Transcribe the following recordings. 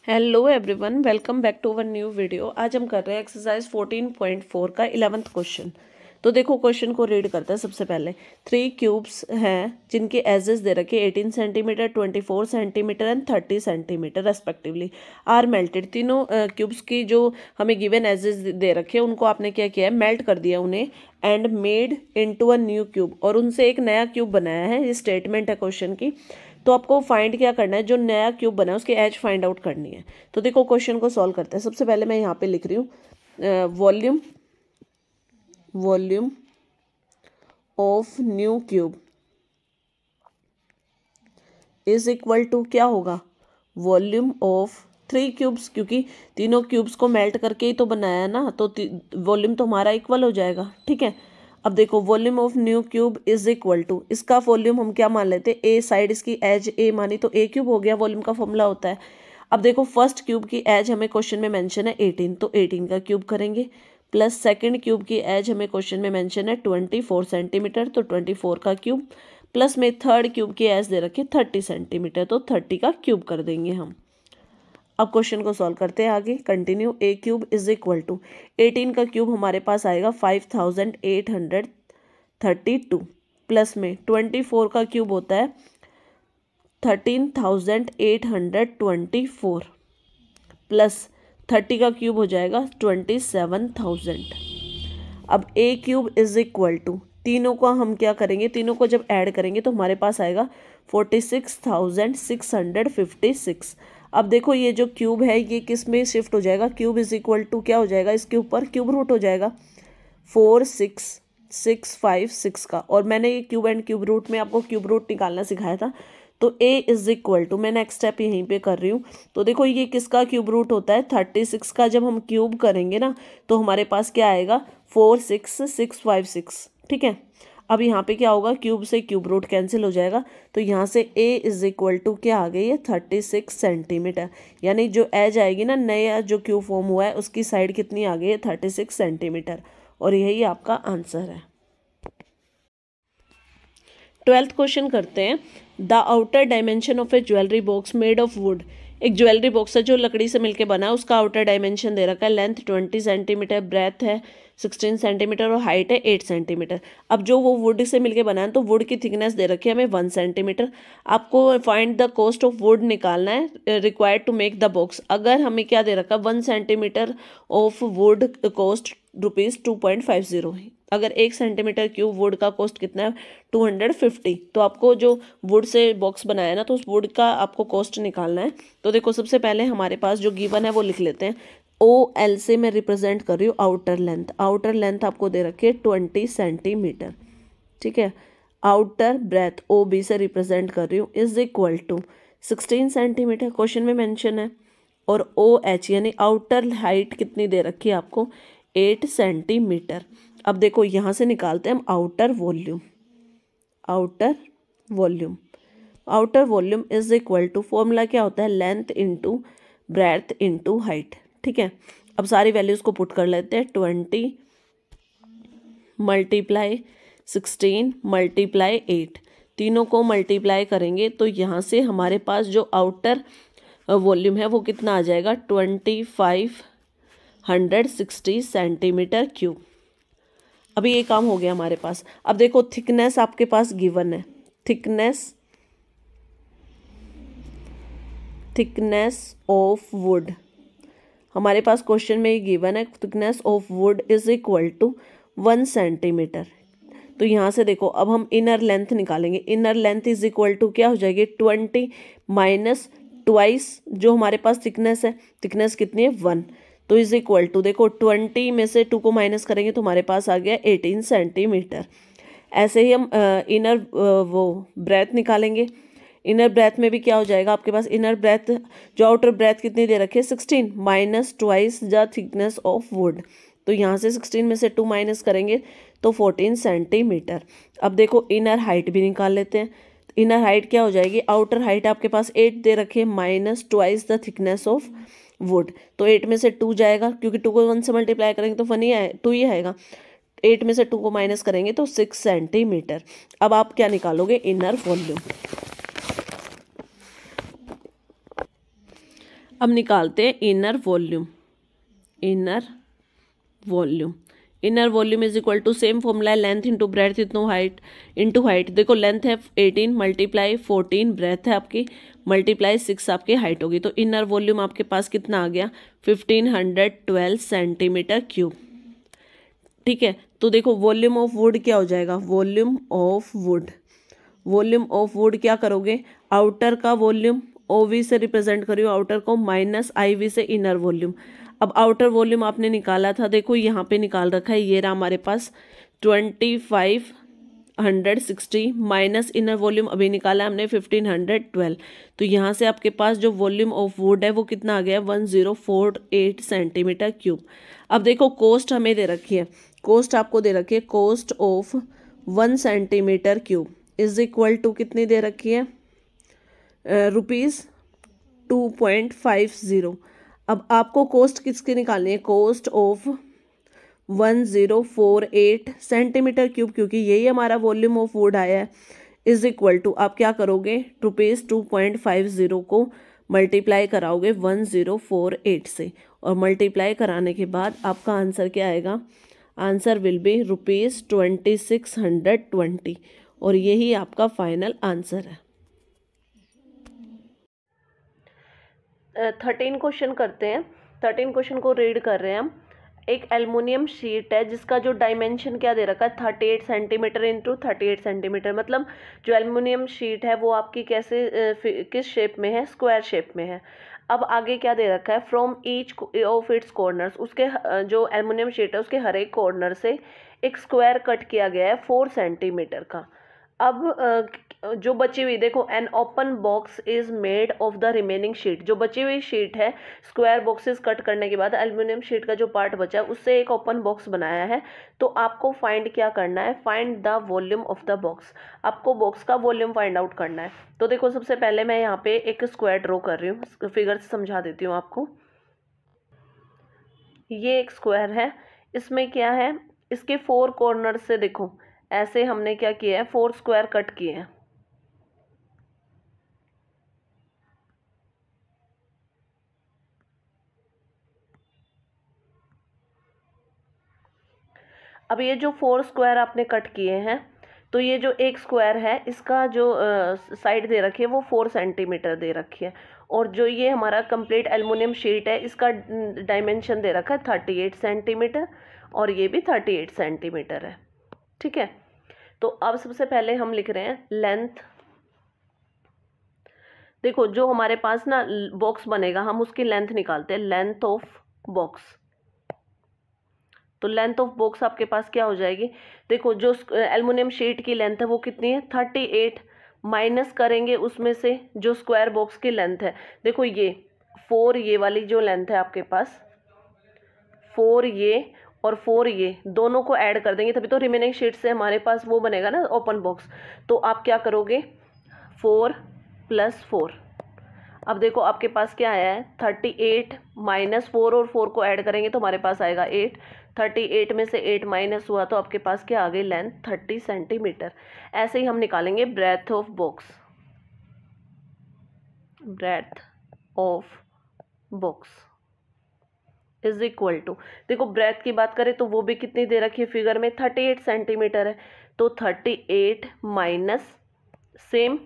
Hello everyone, welcome back to our new video. आज हम कर रहे हैं एक्सरसाइज 14.4 का 11th क्वेश्चन। तो देखो क्वेश्चन को रीड करते हैं। सबसे पहले 3 क्यूब्स हैं जिनके एजेस दे रखे 18 centimetre, 24 centimetre and 30 centimetre respectively are melted. तीनों क्यूब्स की जो हमें गिवन एजेस दे रखे उनको आपने क्या किया है, मेल्ट कर दिया उन्हें and made into a new cube, और उनसे एक नया क्यूब बनाया है। ये स्टेटमेंट है क्वेश्चन की। तो आपको फाइंड क्या करना है, जो नया क्यूब बना है उसकी एज फाइंड आउट करनी है। तो देखो क्वेश्चन को सॉल्व करते हैं। सबसे पहले मैं यहाँ पे लिख रही हूँ volume of new cube is equal to क्या होगा, वॉल्यूम ऑफ 3 क्यूब्स, क्योंकि तीनों क्यूब्स को मेल्ट करके ही तो बनाया है ना, तो वॉल्यूम तो हमारा इक्वल हो जाएगा। ठीक है, अब देखो volume of new cube is equal to, इसका वॉल्यूम हम क्या मान लेते हैं, ए साइड इसकी एज ए मानी तो ए क्यूब हो गया, वॉल्यूम का फॉर्मूला होता है। अब देखो फर्स्ट क्यूब की एज हमें क्वेश्चन में मेंशन है 18, तो 18 का क्यूब करेंगे, प्लस सेकंड क्यूब की एज हमें क्वेश्चन में मेंशन है 24 सेंटीमीटर, तो 24 का क्यूब, प्लस में थर्ड क्यूब की एज दे रखी 30 सेंटीमीटर, तो 30 का क्यूब कर देंगे हम। अब क्वेश्चन को सॉल्व करते हैं आगे। Continue. A cube is equal to 18 का क्यूब हमारे पास आएगा 5832, प्लस में 24 का क्यूब होता है 13824, प्लस 30 का क्यूब हो जाएगा 27000। अब ए क्यूब इज इक्वल टू, तीनों को हम क्या करेंगे, तीनों को जब ऐड करेंगे तो हमारे पास आएगा 46,656। अब देखो ये जो क्यूब है ये किस में शिफ्ट हो जाएगा, क्यूब इज इक्वल टू क्या हो जाएगा, इसके ऊपर क्यूब रूट हो जाएगा 46656 का। और मैंने ये क्यूब एंड क्यूब रूट में आपको क्यूब रूट निकालना सिखाया था। तो a इज इक्वल टू, मैं नेक्स्ट स्टेप यहीं पे कर रही हूँ। तो देखो ये किसका क्यूब रूट होता है, 36 का। जब हम क्यूब करेंगे ना तो हमारे पास क्या आएगा 46656। ठीक है, अब यहाँ पे क्या होगा, क्यूब से क्यूब रूट कैंसिल हो जाएगा, तो यहाँ से a इज इक्वल टू क्या आ गई है 36 सेंटीमीटर। यानी जो एज आएगी ना, नया जो क्यूब फॉर्म हुआ है उसकी साइड कितनी आ गई है 36 सेंटीमीटर, और यही आपका आंसर है। 12th क्वेश्चन करते हैं। The outer dimension of A jewellery box made of would, एक ज्वेलरी बॉक्स है जो लकड़ी से मिलकर बना है, उसका आउटर डायमेंशन दे रखा है, लेंथ 20 सेंटीमीटर, ब्रेथ है 16 सेंटीमीटर और हाइट है 8 सेंटीमीटर। अब जो वो वुड से मिलके बना है तो वुड की थिकनेस दे रखी है हमें 1 सेंटीमीटर। आपको find the cost of wood निकालना है required to make the box. अगर हमें क्या दे रखा है 1 सेंटीमीटर ऑफ वुड कॉस्ट ₹2.50, अगर 1 सेंटीमीटर क्यूब वुड का कॉस्ट कितना है 250, तो आपको जो वुड से बॉक्स बनाया ना तो उस वुड का आपको कॉस्ट निकालना है। तो देखो सबसे पहले हमारे पास जो गिवन है वो लिख लेते हैं। OL से मैं रिप्रेजेंट कर रही हूँ आउटर लेंथ। आउटर लेंथ आपको दे रखी है 20 सेंटीमीटर। ठीक है, आउटर ब्रेथ OB से रिप्रेजेंट कर रही हूँ is equal to 16 centimetre, question में मेंशन है, और OH यानी आउटर हाइट कितनी दे रखी है आपको 8 सेंटीमीटर। अब देखो यहाँ से निकालते हैं हम outer volume. Outer volume is equal to, formula क्या होता है, length into breadth into height. ठीक है, अब सारी वैल्यूज को पुट कर लेते हैं। 20 मल्टीप्लाई 16 मल्टीप्लाई 8, तीनों को मल्टीप्लाई करेंगे तो यहाँ से हमारे पास जो आउटर वॉल्यूम है वो कितना आ जाएगा 2560 सेंटीमीटर क्यूब। अभी ये काम हो गया हमारे पास। अब देखो थिकनेस आपके पास गिवन है, थिकनेस ऑफ वुड हमारे पास क्वेश्चन में ये गिवन है, thickness of wood is equal to 1 centimetre. तो यहाँ से देखो अब हम इनर लेंथ निकालेंगे। Inner length is equal to क्या हो जाएगी 20 माइनस ट्वाइस जो हमारे पास थिकनेस है, थिकनेस कितनी है 1, तो इज इक्वल टू देखो 20 में से 2 को माइनस करेंगे तो हमारे पास आ गया 18 सेंटीमीटर। ऐसे ही हम इनर वो ब्रेथ निकालेंगे। इनर ब्रेथ में भी क्या हो जाएगा आपके पास, इनर ब्रेथ जो आउटर ब्रेथ कितनी दे रखी है 16 minus twice the thickness of would, तो यहाँ से 16 में से 2 माइनस करेंगे तो 14 सेंटीमीटर। अब देखो इनर हाइट भी निकाल लेते हैं। इनर हाइट क्या हो जाएगी, आउटर हाइट आपके पास 8 दे रखे minus twice the thickness of would, तो 8 में से 2 जाएगा, क्योंकि 2 को 1 से मल्टीप्लाई करेंगे तो 2 ही आएगा। 8 में से 2 को माइनस करेंगे तो 6 सेंटीमीटर। अब आप क्या निकालोगे, इनर वॉल्यूम। अब निकालते हैं inner volume. Inner volume, inner volume is equal to same formula है, length into breadth into height. देखो लेंथ है 18 मल्टीप्लाई 14 ब्रेथ है आपकी मल्टीप्लाई 6 आपकी हाइट होगी। तो इनर वॉल्यूम आपके पास कितना आ गया 1512 सेंटीमीटर क्यूब। ठीक है, तो देखो वॉल्यूम ऑफ वुड क्या हो जाएगा, volume of would, volume of would क्या करोगे, आउटर का वॉल्यूम ओवी से रिप्रेजेंट करियो आउटर को माइनस IV से इनर वॉल्यूम। अब आउटर वॉल्यूम आपने निकाला था, देखो यहाँ पे निकाल रखा है, ये रहा हमारे पास 2560 माइनस इनर वॉल्यूम अभी निकाला हमने 1512। तो यहाँ से आपके पास जो वॉल्यूम ऑफ वुड है वो कितना आ गया 1048 सेंटीमीटर क्यूब। अब देखो कोस्ट हमें दे रखी है, कोस्ट आपको दे रखी है, cost of 1 centimetre cube is equal to कितनी दे रखी है ₹2.50। अब आपको कोस्ट किसकी निकालनी है, कोस्ट ऑफ 1048 सेंटीमीटर क्यूब, क्योंकि यही हमारा वॉल्यूम ऑफ वुड आया है, इज इक्वल टू आप क्या करोगे ₹2.50 को मल्टीप्लाई कराओगे 1048 से, और मल्टीप्लाई कराने के बाद आपका आंसर क्या आएगा, आंसर विल बी ₹2620, और यही आपका फाइनल आंसर है। 13 क्वेश्चन करते हैं। 13 क्वेश्चन को रीड कर रहे हैं हम। एक एल्युमिनियम शीट है जिसका जो डायमेंशन क्या दे रखा है 38 सेंटीमीटर इंटू 38 सेंटीमीटर। मतलब जो एल्युमिनियम शीट है वो आपकी कैसे किस शेप में है, स्क्वायर शेप में है। अब आगे क्या दे रखा है, from each of its corners, उसके जो एल्युमिनियम शीट है उसके हर एक कॉर्नर से एक स्क्वायर कट किया गया है 4 सेंटीमीटर का। अब जो बची हुई देखो, an open box is made of the remaining sheet, जो बची हुई शीट है स्क्वायर बॉक्सेस कट करने के बाद एल्युमिनियम शीट का जो पार्ट बचा है उससे एक ओपन बॉक्स बनाया है। तो आपको फाइंड क्या करना है, find the volume of the box, आपको बॉक्स का वॉल्यूम फाइंड आउट करना है। तो देखो सबसे पहले मैं यहाँ पे एक स्क्वायर ड्रॉ कर रही हूँ, फिगर से समझा देती हूँ आपको। ये एक स्क्वायर है, इसमें क्या है, इसके 4 कॉर्नर से देखो ऐसे हमने क्या किया है 4 स्क्वायर कट किए हैं। अब ये जो 4 स्क्वायर आपने कट किए हैं, तो ये जो एक स्क्वायर है इसका जो साइड दे रखी है वो 4 सेंटीमीटर दे रखी है, और जो ये हमारा कंप्लीट एल्युमिनियम शीट है इसका डायमेंशन दे रखा है 38 सेंटीमीटर, और ये भी 38 सेंटीमीटर है। ठीक है, तो अब सबसे पहले हम लिख रहे हैं लेंथ। देखो जो हमारे पास ना बॉक्स बनेगा हम उसकी लेंथ निकालते हैं, लेंथ ऑफ बॉक्स। तो लेंथ ऑफ बॉक्स आपके पास क्या हो जाएगी, देखो जो एल्युमिनियम शीट की लेंथ है वो कितनी है 38, माइनस करेंगे उसमें से जो स्क्वायर बॉक्स की लेंथ है, देखो ये 4, ये वाली जो लेंथ है आपके पास 4 ये और 4 ये दोनों को ऐड कर देंगे, तभी तो रिमेनिंग शीट से हमारे पास वो बनेगा ना ओपन बॉक्स। तो आप क्या करोगे 4 + 4, अब देखो आपके पास क्या आया है 38 माइनस 4 और 4 को ऐड करेंगे तो हमारे पास आएगा 8, 38 में से 8 माइनस हुआ तो आपके पास क्या आ गई लेंथ 30 सेंटीमीटर। ऐसे ही हम निकालेंगे breadth of box, breadth of box is equal to, देखो ब्रेथ की बात करें तो वो भी कितनी दे रखी है फिगर में 38 सेंटीमीटर है, तो 38 माइनस सेम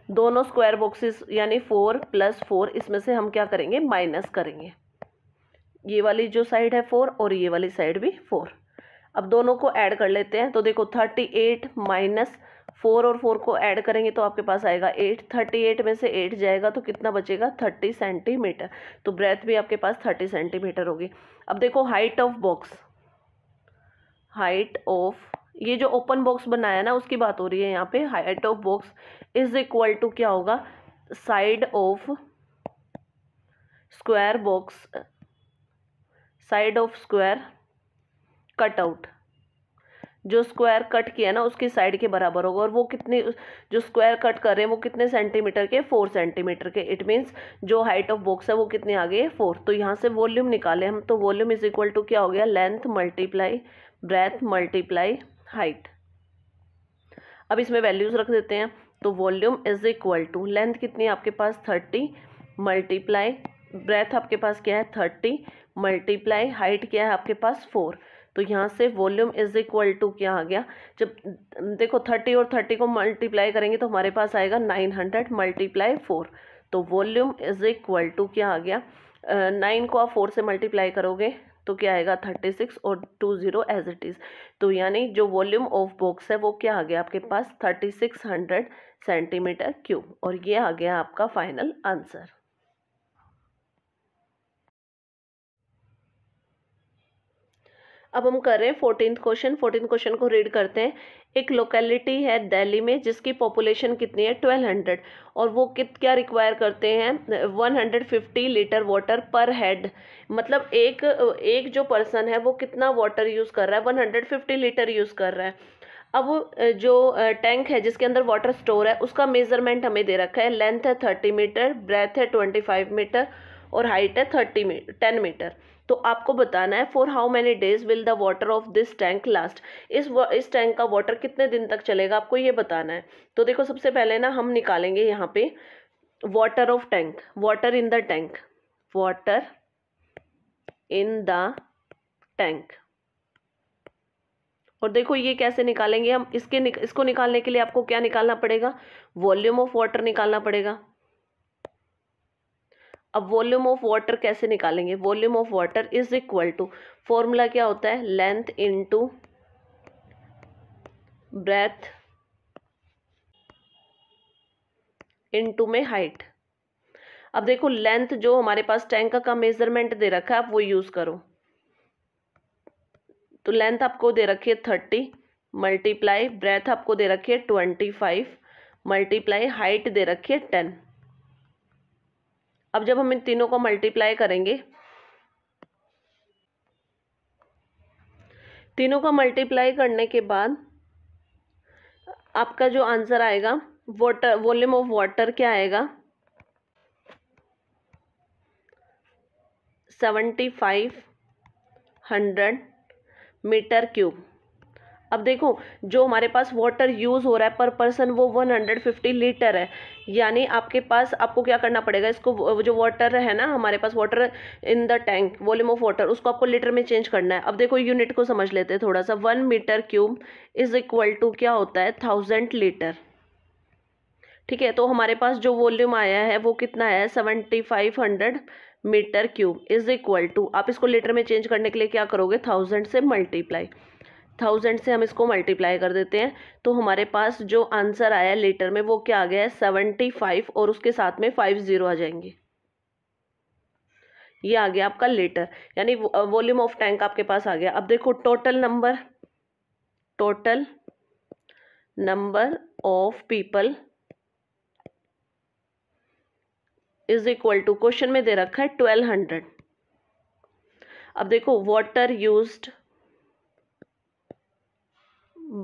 दोनों स्क्वायर बॉक्सेस यानी 4 + 4, इसमें से हम क्या करेंगे माइनस करेंगे, ये वाली जो साइड है 4 और ये वाली साइड भी 4। अब दोनों को ऐड कर लेते हैं, तो देखो 38 माइनस 4 और 4 को ऐड करेंगे तो आपके पास आएगा 8, 38 में से 8 जाएगा तो कितना बचेगा 30 सेंटीमीटर। तो ब्रेथ भी आपके पास 30 सेंटीमीटर होगी। अब देखो height of box, height of ये जो ओपन बॉक्स बनाया ना उसकी बात हो रही है यहाँ पे, height of box is equal to क्या होगा, side of square box, side of square cut out, जो स्क्वायर कट किया ना उसकी साइड के बराबर होगा, और वो कितनी, जो स्क्वायर कट कर रहे हैं वो कितने सेंटीमीटर के 4 सेंटीमीटर के। इट मीन्स जो हाइट ऑफ बॉक्स है वो कितनी आ गई है 4। तो यहाँ से वॉल्यूम निकाले हम, तो वॉल्यूम इज इक्वल टू क्या हो गया, length multiply breadth multiply height. अब इसमें वैल्यूज रख देते हैं, तो volume is equal to length कितनी है आपके पास 30 मल्टीप्लाई ब्रेथ आपके पास क्या है 30 मल्टीप्लाई हाइट क्या है आपके पास 4। तो यहाँ से वॉल्यूम इज इक्वल टू क्या आ गया, जब देखो 30 और 30 को मल्टीप्लाई करेंगे तो हमारे पास आएगा 900 मल्टीप्लाई 4। तो वॉल्यूम इज इक्वल टू क्या आ गया, 9 को आप 4 से मल्टीप्लाई करोगे तो क्या आएगा 36 और 20 एज इट इज़। तो यानी जो वॉल्यूम ऑफ बॉक्स है वो क्या आ गया आपके पास 3600 सेंटीमीटर क्यूब, और ये आ गया आपका फाइनल आंसर। अब हम कर रहे हैं 14th क्वेश्चन। 14th क्वेश्चन को रीड करते हैं। एक लोकेलिटी है दिल्ली में जिसकी पॉपुलेशन कितनी है 1200, और वो क्या रिक्वायर करते हैं 150 लीटर वाटर पर हेड। मतलब एक जो पर्सन है वो कितना वाटर यूज़ कर रहा है 150 लीटर यूज़ कर रहा है। अब जो टैंक है जिसके अंदर वाटर स्टोर है उसका मेजरमेंट हमें दे रखा है। लेंथ है 30 मीटर, ब्रेथ है 25 मीटर और हाइट है 10 मीटर। तो आपको बताना है for how many days will the water of this tank last. इस टैंक का वाटर कितने दिन तक चलेगा आपको ये बताना है। तो देखो सबसे पहले ना हम निकालेंगे यहाँ पे water of tank, water in the tank, water in the tank. और देखो ये कैसे निकालेंगे हम, इसको निकालने के लिए आपको क्या निकालना पड़ेगा, वॉल्यूम ऑफ वाटर निकालना पड़ेगा। अब वॉल्यूम ऑफ वाटर कैसे निकालेंगे, volume of water is equal to, formula क्या होता है लेंथ इनटू ब्रेथ इनटू में हाइट। अब देखो लेंथ जो हमारे पास टैंक का मेजरमेंट दे रखा है आप वो यूज करो। तो लेंथ आपको दे रखी है 30 मल्टीप्लाई ब्रेथ आपको दे रखी है 25 मल्टीप्लाई हाइट दे रखी है 10। अब जब हम इन तीनों को मल्टीप्लाई करेंगे, तीनों का मल्टीप्लाई करने के बाद आपका जो आंसर आएगा वाटर, वॉल्यूम ऑफ वाटर क्या आएगा 7500 मीटर क्यूब। अब देखो जो हमारे पास वाटर यूज़ हो रहा है पर पर्सन वो 150 लीटर है, यानी आपके पास आपको क्या करना पड़ेगा, इसको जो वाटर है ना हमारे पास water in the tank volume of water उसको आपको लीटर में चेंज करना है। अब देखो यूनिट को समझ लेते हैं थोड़ा सा। 1 metre cube is equal to क्या होता है 1000 लीटर। ठीक है, तो हमारे पास जो वॉल्यूम आया है वो कितना है 7500 metre cube is equal to, आप इसको लीटर में चेंज करने के लिए क्या करोगे 1000 से मल्टीप्लाई, 1000 से हम इसको मल्टीप्लाई कर देते हैं। तो हमारे पास जो आंसर आया लीटर में वो क्या आ गया है 75 और उसके साथ में 50 आ जाएंगे। ये आ गया आपका लीटर, यानी वॉल्यूम ऑफ टैंक आपके पास आ गया। अब देखो total number of people is equal to, question में दे रखा है 1200। अब देखो वाटर यूज्ड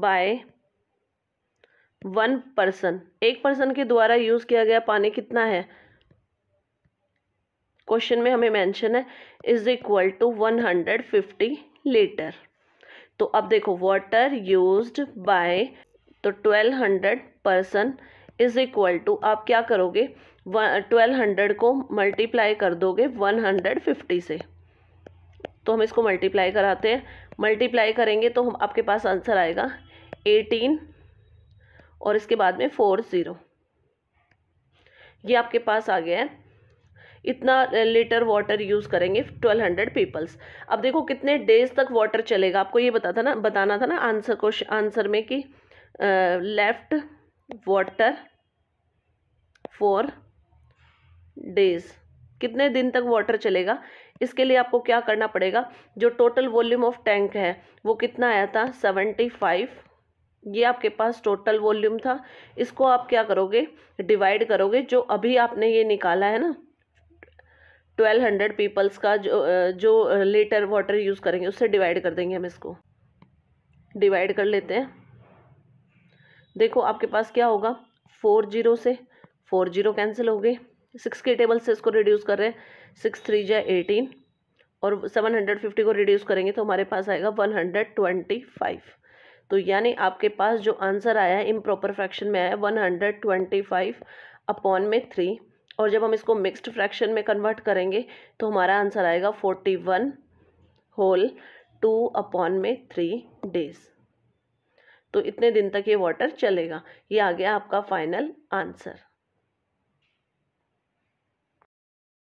बाय 1 पर्सन, एक पर्सन के द्वारा यूज किया गया पानी कितना है, क्वेश्चन में हमें मेंशन है इज इक्वल टू 150 लीटर। तो अब देखो वाटर यूज्ड बाय, तो 1200 पर्सन इज इक्वल टू, आप क्या करोगे 1200 को मल्टीप्लाई कर दोगे 150 से। तो हम इसको मल्टीप्लाई कराते हैं, मल्टीप्लाई करेंगे तो हम आपके पास आंसर आएगा 18 और इसके बाद में 40। ये आपके पास आ गया है, इतना लीटर वाटर यूज़ करेंगे 1200 पीपल्स। अब देखो कितने डेज तक वाटर चलेगा, आपको ये बताना था ना आंसर में कि लेफ्ट वाटर फॉर डेज, कितने दिन तक वाटर चलेगा। इसके लिए आपको क्या करना पड़ेगा, जो टोटल वॉल्यूम ऑफ टैंक है वो कितना आया था 75, ये आपके पास टोटल वॉल्यूम था। इसको आप क्या करोगे डिवाइड करोगे, जो अभी आपने ये निकाला है ना 1200 पीपल्स का जो लीटर वाटर यूज़ करेंगे उससे डिवाइड कर देंगे। हम इसको डिवाइड कर लेते हैं। देखो आपके पास क्या होगा 40 से 40 कैंसिल हो गए, 6 के टेबल से इसको रिड्यूस कर रहे हैं, 6 3 जा 18 और 750 को रिड्यूस करेंगे तो हमारे पास आएगा 125। तो यानी आपके पास जो आंसर आया है इम्प्रॉपर फ्रैक्शन में आया 125 अपॉन में 3, और जब हम इसको मिक्स्ड फ्रैक्शन में कन्वर्ट करेंगे तो हमारा आंसर आएगा 41 होल 2/3 डेज। तो इतने दिन तक ये वाटर चलेगा। ये आ गया आपका फाइनल आंसर।